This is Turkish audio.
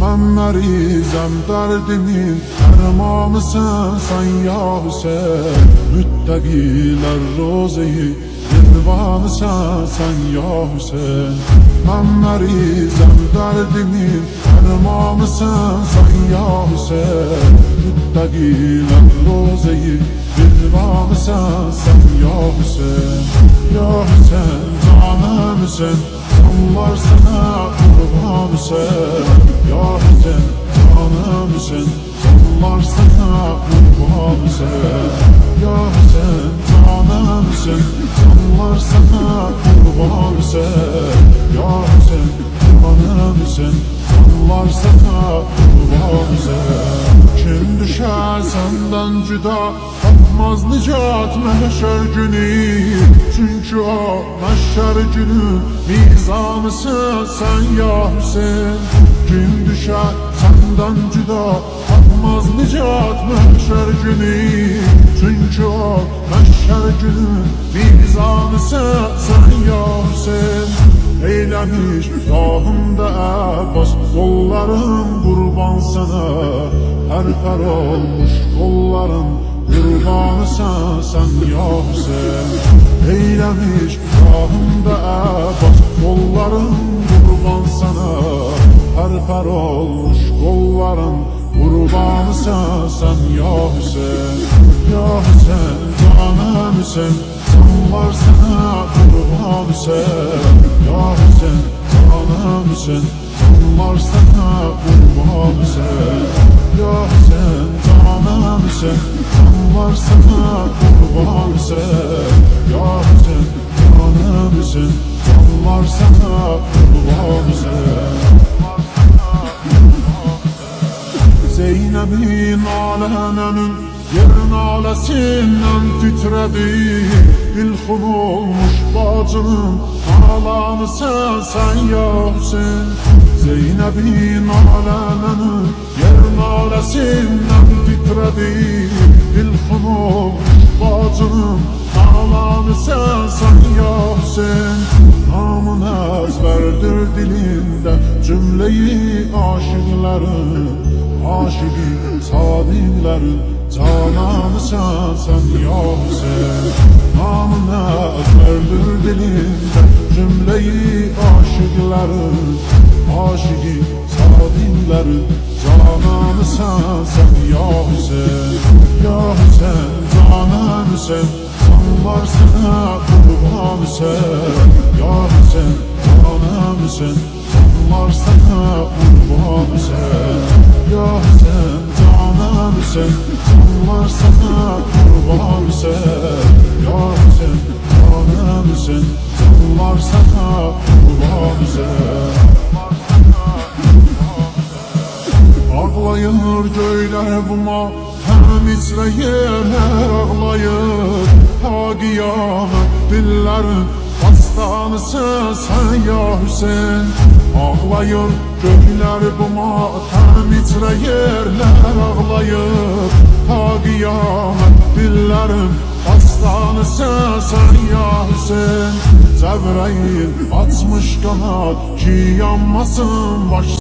Ben merizem derdimin dermanısın sen ya Hüseyin. Müttakiler rozeyi rıdvanısın sen ya Hüseyin. Ben merizem derdimin dermanısın sen ya Hüseyin. Müttakiler rozeyi rıdvanısın sen ya Hüseyin. Ya Hüseyin canım Hüseyin, Allah sana kurban Hüseyin. Ya Hüseyin canım Hüseyin, Allah sana kurban Hüseyin. Ya Hüseyin canım Hüseyin, Allah sana kurban Hüseyin. Ya Hüseyin canım Hüseyin, Allah sana kurban Hüseyin. Kim düşer senden cüda, tapmaz nicat mahşer günü. Çünkü o mahşer günü mizanısın sen ya Hüseyin. Kim düşer senden cüda, tapmaz nicat mahşer günü. Çünkü o mahşer günü mizanısın sen ya Hüseyin. Eylemiş rahımda Abbas, kollarım kurban sana. Her olmuş kolların kurbanı sen ya Hüseyin. Eylemiş rahımda Abbas, kolların kurban sana. Her olmuş kolların kurbanı sen ya Hüseyin. Ya Hüseyin canım Hüseyin, sen varsana kurban Hüseyin. Ya Hüseyin canım Hüseyin, sen varsana kurban Hüseyin. Ya Hüseyin canım Hüseyin, sen varsana kurban Hüseyin. Ya Hüseyin canım Hüseyin, sen varsana kurban Hüseyin. Zeynep'in alenenin yerin alesinden titredi. İlhum olmuş bacının ağlanı sen ya Hüseyin. Zeynep'in alenenin yerin alesinden titredi. İlhum olmuş bacının ağlanı sen ya Hüseyin. Namın ezberdir dilinde cümleyi aşıkların. Aşık sadiklerin cananı sen ya Hüseyin. Namına ezberdir dilinde cümleyi aşıkların. Aşık sadiklerin cananı sen ya Hüseyin. Ya Hüseyin canım Hüseyin, sen varsana kurban Hüseyin. Ya Hüseyin canım Hüseyin, sen varsana kurban Hüseyin. Ya Hüseyin canım Hüseyin, sen varsana kurban Hüseyin. Ya Hüseyin canım Hüseyin, sen varsana kurban Hüseyin. Ağlayır göyler buma, hem izleyerler ağlayır. Ta kıyamet dillerin hastanısı sen ya Hüseyin. Ağlayır göyler buma, hem izleyerler ağlayır. Ta kıyamet dillerin hastanısı sen ya Hüseyin. Cebrail açmış kanat ki yanmasın baş.